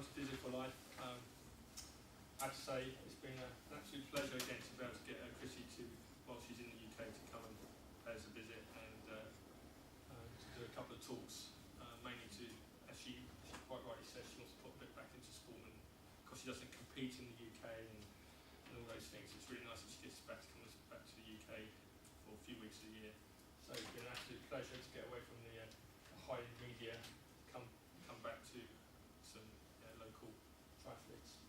sometimes busy for life. I have to say it's been an absolute pleasure again to be able to get Chrissie to, while she's in the UK, to come and pay us a visit and to do a couple of talks, mainly to, as she quite rightly says, she wants to put a bit back into sport, and because she doesn't compete in the UK and all those things, it's really nice that she gets back to come back to the UK for a few weeks a year. So it's been an absolute pleasure to get away from the high media, come back to some local triathletes.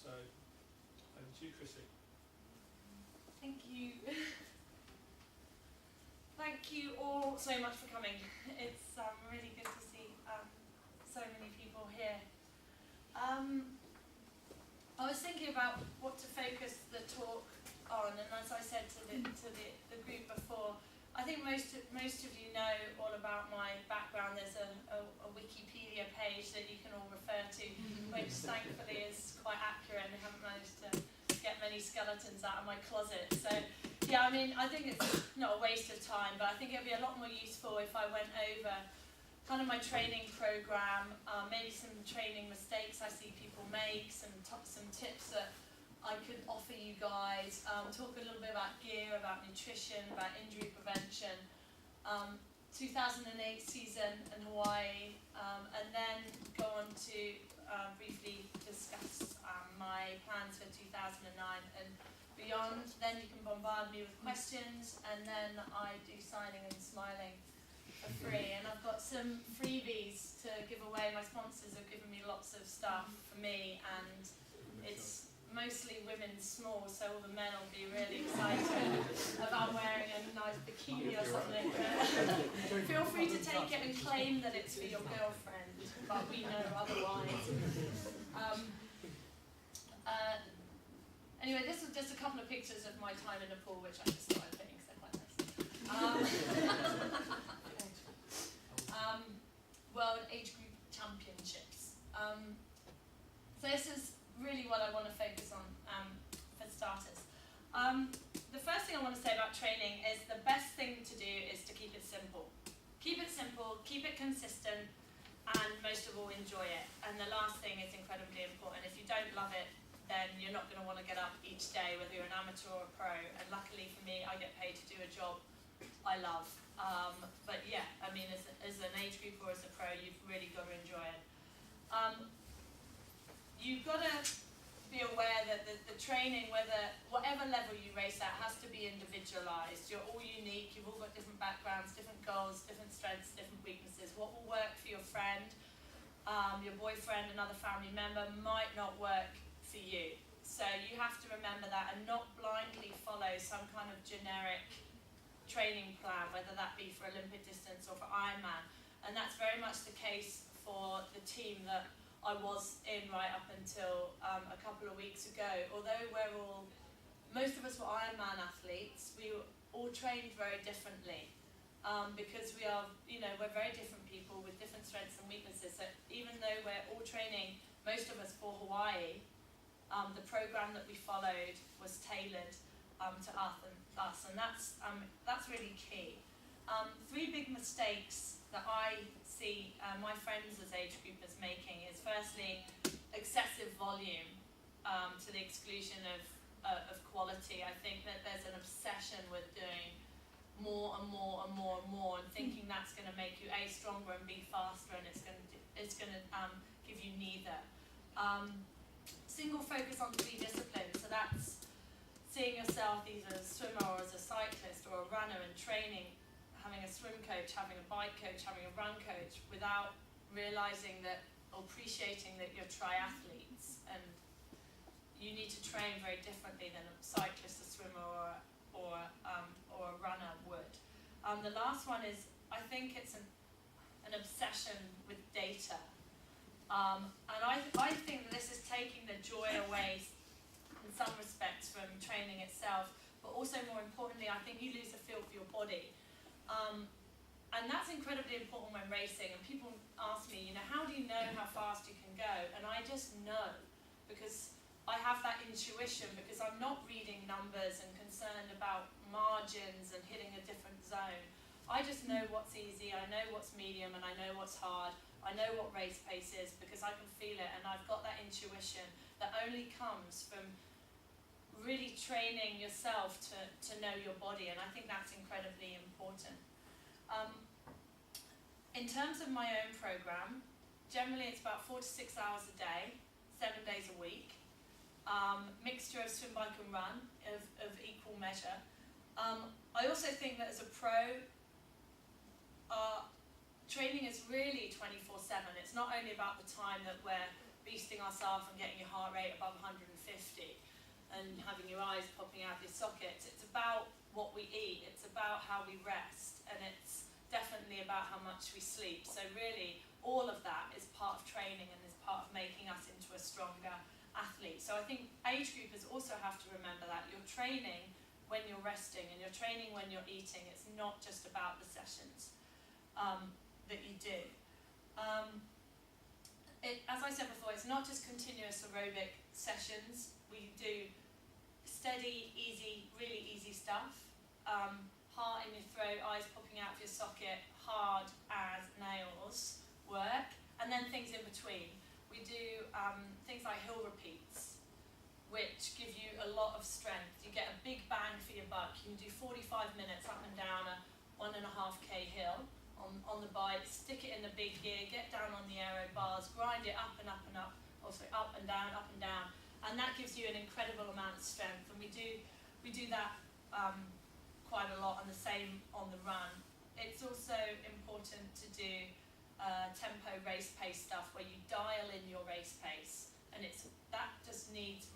So, over to you, Chrissie. Thank you. Thank you all so much for coming. It's really good to see so many people here. I was thinking about what to focus the talk on, and as I said to the group before, I think most of you know all about my background. There's a Wikipedia page that you can all refer to, which thankfully is quite accurate, and I haven't managed to get many skeletons out of my closet. So yeah, I mean, I think it's not a waste of time, but I think it would be a lot more useful if I went over kind of my training program, maybe some training mistakes I see people make, some tips that I could offer you guys, talk a little bit about gear, about nutrition, about injury prevention, 2008 season in Hawaii, and then go on to briefly discuss my plans for 2009 and beyond. Then you can bombard me with questions, and then I do signing and smiling for free. And I've got some freebies to give away. My sponsors have given me lots of stuff for me, and it's mostly women's small, so all the men will be really excited about wearing a nice bikini or something. Feel free to take it and claim that it's for your girlfriend, but we know otherwise. Anyway, this was just a couple of pictures of my time in the pool, which I just started putting because they're quite nice. World Age Group Championships. So this is really what I want to focus on for starters. The first thing I want to say about training is the best thing to do is to keep it simple. Keep it simple, keep it consistent, and most of all, enjoy it. And the last thing is incredibly important. If you don't love it, then you're not going to want to get up each day, whether you're an amateur or a pro. And luckily for me, I get paid to do a job I love. But yeah, I mean, as an age group or as a pro, you've really got to enjoy it. You've got to be aware that the training, whatever level you race at, has to be individualized. You're all unique, you've all got different backgrounds, different goals, different strengths, different weaknesses. What will work for your friend, your boyfriend, another family member, might not work for you. So you have to remember that and not blindly follow some kind of generic training plan, whether that be for Olympic distance or for Ironman. And that's very much the case for the team that I was in right up until a couple of weeks ago. Although most of us were Ironman athletes, we all trained very differently because we're very different people with different strengths and weaknesses. So even though we're all training, most of us for Hawaii, the program that we followed was tailored to us, and that's really key. 3 big mistakes that I see my friends as age groupers making is firstly excessive volume to the exclusion of quality. I think that there's an obsession with doing more and more and more and more, and thinking that's going to make you A, stronger, and B, faster, and it's going to give you neither. Single focus on 3 disciplines, so that's seeing yourself either as a swimmer or as a cyclist or a runner, and training, having a swim coach, having a bike coach, having a run coach, without realizing that or appreciating that you're triathletes and you need to train very differently than a cyclist, a swimmer, or a runner would. The last one is, I think it's an obsession with data. And I think that this is taking the joy away in some respects from training itself, but also more importantly, I think you lose a feel for your body. And that's incredibly important when racing, and people ask me, how do you know how fast you can go? And I just know, because I have that intuition, because I'm not reading numbers and concerned about margins and hitting a different zone. I just know what's easy, I know what's medium, and I know what's hard, I know what race pace is because I can feel it, and I've got that intuition that only comes from really training yourself to know your body, and I think that's incredibly important. In terms of my own program, generally it's about 4 to 6 hours a day, 7 days a week. Mixture of swim, bike and run of equal measure. I also think that as a pro, training is really 24/7. It's not only about the time that we're beasting ourselves and getting your heart rate above 150 and having your eyes popping out of your sockets. It's about what we eat, it's about how we rest, and it's definitely about how much we sleep. So really, all of that is part of training and is part of making us into a stronger athlete. So I think age groupers also have to remember that you're training when you're resting and you're training when you're eating. It's not just about the sessions that you do. As I said before, it's not just continuous aerobic sessions. We do steady, easy, really easy stuff. Heart in your throat, eyes popping out of your socket, hard as nails work, and then things in between. We do things like hill repeats, which give you a lot of strength. You get a big bang for your buck. You can do 45 minutes up and down a 1.5k hill on the bike, stick it in the big gear, get down on the aero bars, grind it up and up and up, also up and down, and that gives you an incredible amount of strength. And we do that quite a lot, and the same on the run. It's also important to do tempo race pace stuff where you dial in your race pace, and that just needs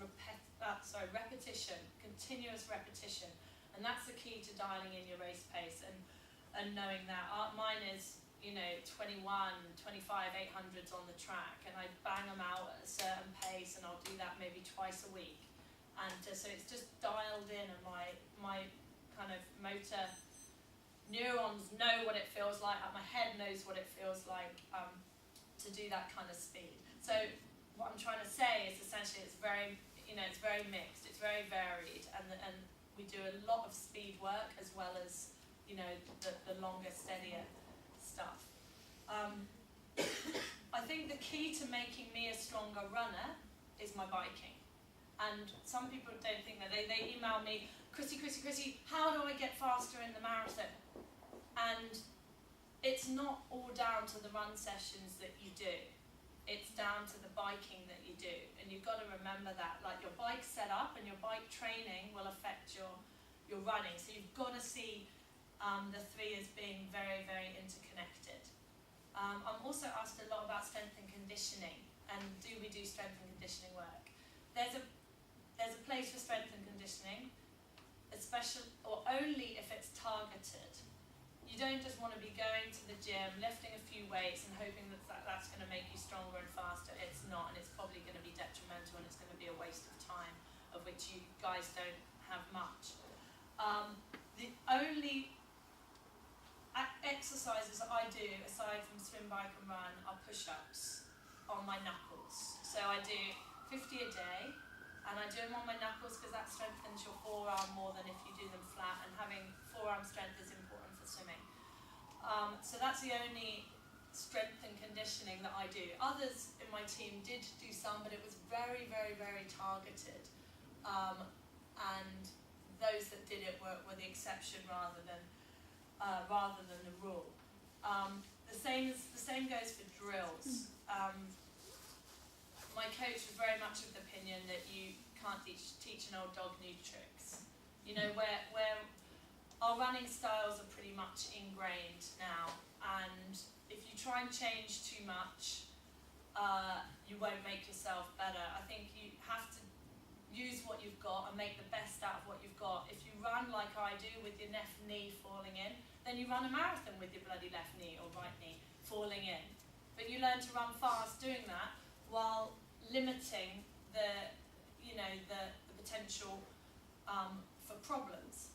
repetition, continuous repetition, and that's the key to dialing in your race pace and knowing that. Mine is 21, 25, 800s on the track, and I bang them out at a certain pace, and I'll do that maybe twice a week, and so it's just dialed in, and my kind of motor neurons know what it feels like, and my head knows what it feels like to do that kind of speed. So what I'm trying to say is essentially it's very mixed, it's very varied, and we do a lot of speed work as well as the longer, steadier stuff. I think the key to making me a stronger runner is my biking. And some people don't think that. They email me, Chrissie, how do I get faster in the marathon? And it's not all down to the run sessions that you do. It's down to the biking that you do. And you've got to remember that. Like, your bike setup and your bike training will affect your running. So you've got to see the three as being very, very interconnected. I'm also asked a lot about strength and conditioning, and do we do strength and conditioning work? There's a place for strength and conditioning, especially or only if it's targeted. You don't just want to be going to the gym, lifting a few weights and hoping that's going to make you stronger and faster. It's not, and it's probably going to be detrimental, and it's going to be a waste of time, of which you guys don't have much. The only exercises that I do, aside from swim, bike and run, are push-ups on my knuckles. So I do 50 a day, and I do them on my knuckles because that strengthens your forearm more than if you do them flat, and having forearm strength is important for swimming. So that's the only strength and conditioning that I do. Others in my team did do some, but it was very, very, very targeted. And those that did it were the exception rather than the rule. The same goes for drills. My coach was very much of the opinion that you can't teach an old dog new tricks. Where our running styles are pretty much ingrained now, and if you try and change too much, you won't make yourself better. I think you have to use what you've got and make the best out of what you've got. If you run like I do with your left knee falling in, then you run a marathon with your bloody left knee or right knee falling in. But you learn to run fast doing that while limiting the potential for problems.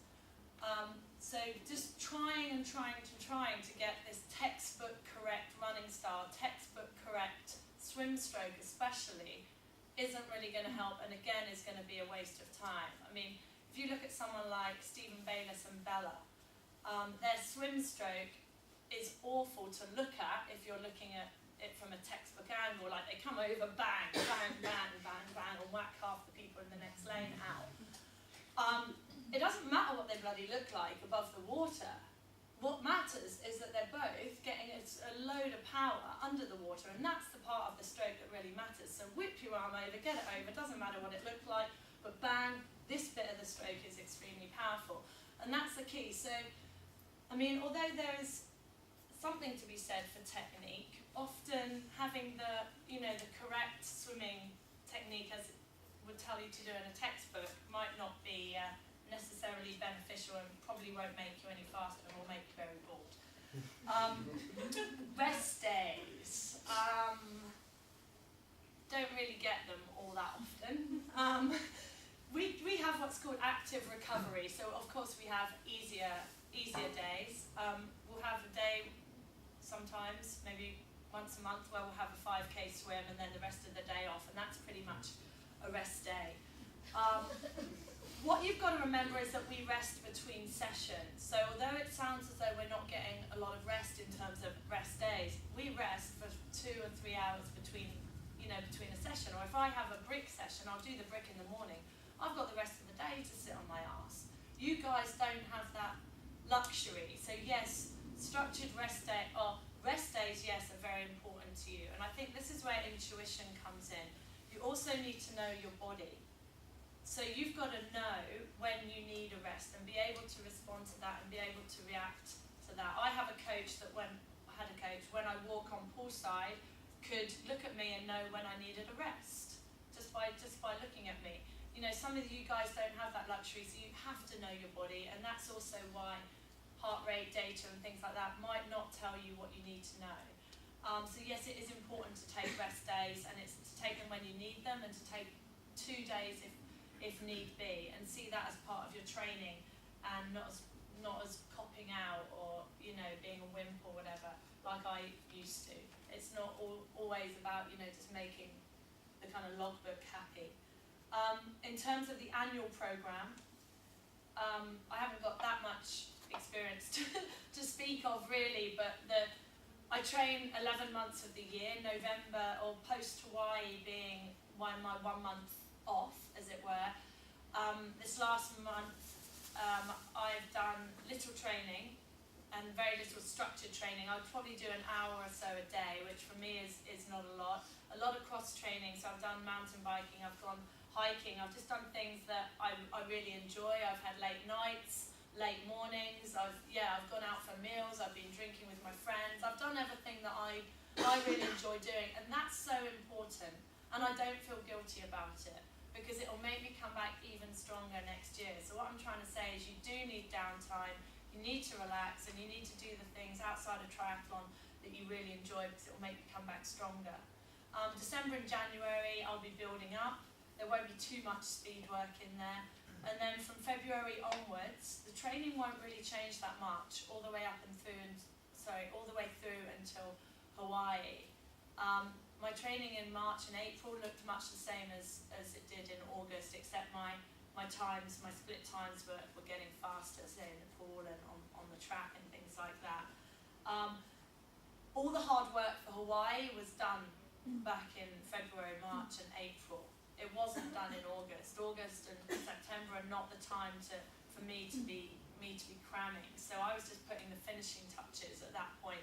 So just trying to get this textbook correct running style, textbook correct swim stroke especially, isn't really going to help, and again is going to be a waste of time. I mean, if you look at someone like Stephen Bayliss and Bella, their swim stroke is awful to look at if you're looking at it from a textbook angle, like they come over, bang, bang, bang, bang, bang, and whack half the people in the next lane out. It doesn't matter what they bloody look like above the water. What matters is that they're both getting a load of power under the water, and that's the part of the stroke that really matters. So whip your arm over, get it over, doesn't matter what it looked like, but bang, this bit of the stroke is extremely powerful. And that's the key. So, I mean, although there is something to be said for technique, often having the, the correct swimming technique as it would tell you to do in a textbook might not be necessarily beneficial and probably won't make you any faster and will make you very bored. Rest days. Don't really get them all that often. We have what's called active recovery, so of course we have easier days. We'll have a day sometimes, maybe once a month, where we'll have a 5k swim and then the rest of the day off, and that's pretty much a rest day. What you've got to remember is that we rest between sessions. So although it sounds as though we're not getting a lot of rest in terms of rest days, we rest for 2 or 3 hours between a session. Or if I have a brick session, I'll do the brick in the morning. I've got the rest of the day to sit on my arse. You guys don't have that luxury. So yes, structured rest days, yes, are very important to you. And I think this is where intuition comes in. You also need to know your body. So you've got to know when you need a rest and be able to respond to that and be able to react to that. I had a coach when I walk on poolside could look at me and know when I needed a rest just by looking at me. Some of you guys don't have that luxury, so you have to know your body, and that's also why heart rate data and things like that might not tell you what you need to know. So yes, it is important to take rest days, and it's to take them when you need them, and to take 2 days if need be, and see that as part of your training, and not as copping out or being a wimp or whatever like I used to. It's not always about just making the kind of logbook happy. In terms of the annual program, I haven't got that much experience to speak of really, but I train 11 months of the year, November or post Hawaii being my 1 month off, as it were. This last month I've done little training and very little structured training. I'd probably do an hour or so a day, which for me is not a lot. A lot of cross training, so I've done mountain biking, I've gone hiking, I've just done things that I really enjoy. I've had late nights, late mornings, I've gone out for meals, I've been drinking with my friends, I've done everything that I really enjoy doing, and that's so important, and I don't feel guilty about it, because it'll make me come back even stronger next year. So what I'm trying to say is you do need downtime, you need to relax, and you need to do the things outside of triathlon that you really enjoy, because it'll make you come back stronger. December and January I'll be building up. There won't be too much speed work in there. And then from February onwards, the training won't really change that much, all the way through until Hawaii. My training in March and April looked much the same as it did in August, except my split times were getting faster, say in the pool and on the track and things like that. All the hard work for Hawaii was done back in February, March and April. It wasn't done in August. August and September are not the time for me to be cramming. So I was just putting the finishing touches at that point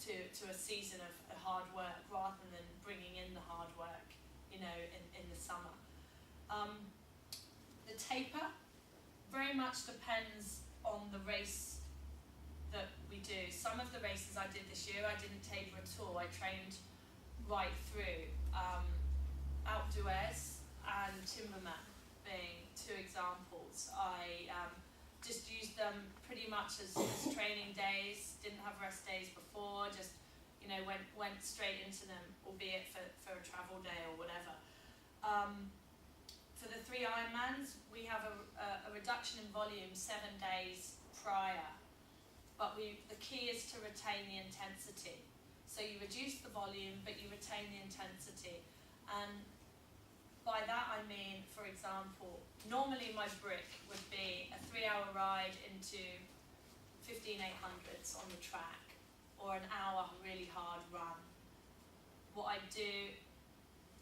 to a season of hard work, rather than bringing in the hard work, in the summer. The taper very much depends on the race that we do. Some of the races I did this year, I didn't taper at all. I trained right through. Outdoors and Timberman being 2 examples. I just used them pretty much as training days, didn't have rest days before, just went straight into them, albeit for a travel day or whatever. For the 3 Ironmans, we have a reduction in volume 7 days prior, but the key is to retain the intensity. So you reduce the volume, but you retain the intensity. And by that I mean, for example, normally my brick would be a 3-hour ride into 15 800s on the track, or an hour really hard run. what I do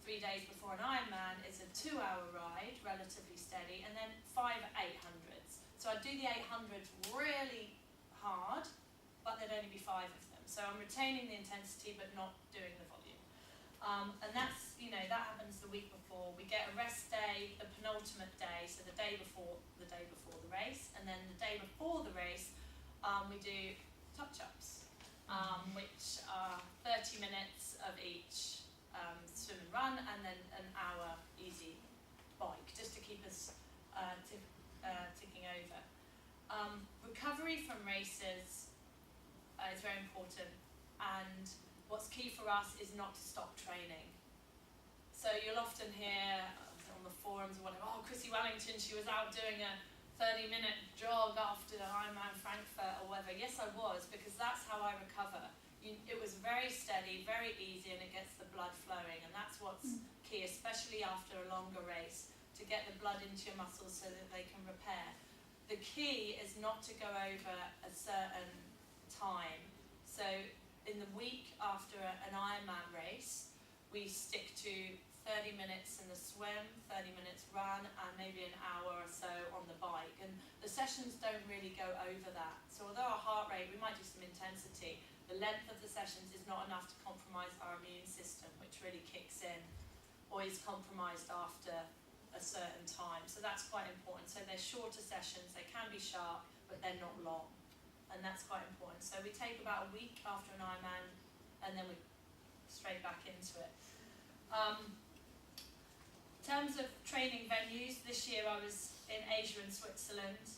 3 days before an Ironman is a 2-hour ride, relatively steady, and then 5 800s. So I'd do the 800s really hard, but there'd only be 5 of them. So I'm retaining the intensity but not doing the volume. And that's, that happens the week before. We get a rest day, the penultimate day, so the day before the race, and then the day before the race, we do touch-ups, which are 30 minutes of each swim and run, and then an hour easy bike, just to keep us ticking over. Recovery from races is very important, and what's key for us is not to stop training. So you'll often hear on the forums or whatever, oh, Chrissie Wellington, she was out doing a 30-minute jog after Ironman Frankfurt or whatever. Yes, I was, because that's how I recover. It was very steady, very easy, and it gets the blood flowing, and that's what's key, especially after a longer race, to get the blood into your muscles so that they can repair. The key is not to go over a certain time. So in the week after an Ironman race, we stick to 30 minutes in the swim, 30 minutes run, and maybe an hour or so on the bike. And the sessions don't really go over that. So although our heart rate, we might do some intensity, the length of the sessions is not enough to compromise our immune system, which really kicks in, or is compromised after a certain time. So that's quite important. So they're shorter sessions, they can be sharp, but they're not long. And that's quite important. So we take about a week after an Ironman, and then we're straight back into it. In terms of training venues, this year I was in Asia and Switzerland.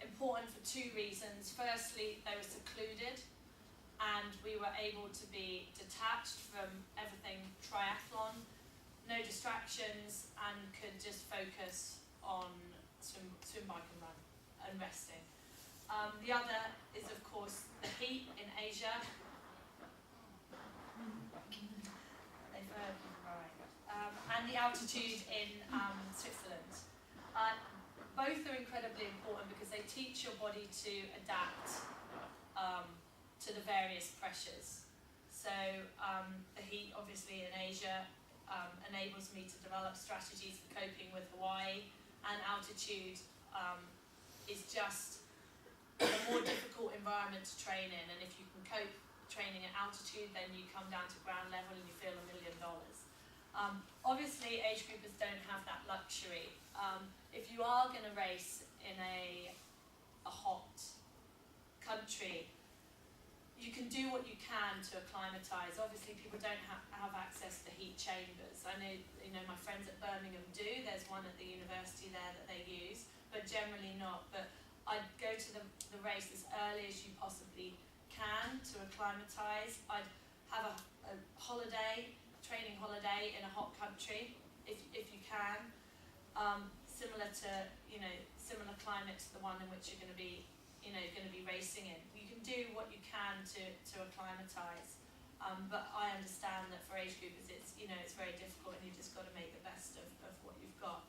Important for 2 reasons. Firstly, they were secluded, and we were able to be detached from everything triathlon, no distractions, and could just focus on swim, bike and run, and resting. The other is, of course, the heat in Asia. They've heard me right. And the altitude in Switzerland. Both are incredibly important because they teach your body to adapt to the various pressures. So the heat, obviously, in Asia enables me to develop strategies for coping with Hawaii, and altitude is just a more difficult environment to train in, and if you can cope training at altitude, then you come down to ground level and you feel $1 million. Obviously, age groupers don't have that luxury. If you are going to race in a hot country, you can do what you can to acclimatise. Obviously, people don't have access to heat chambers. I know my friends at Birmingham do. There's one at the university there that they use, but generally not. But I'd go to the race as early as you possibly can to acclimatise. I'd have a holiday, training holiday in a hot country, if you can, similar climate to the one in which you're going to be racing in. You can do what you can to acclimatise, but I understand that for age groupers it's very difficult, and you've just got to make the best of what you've got.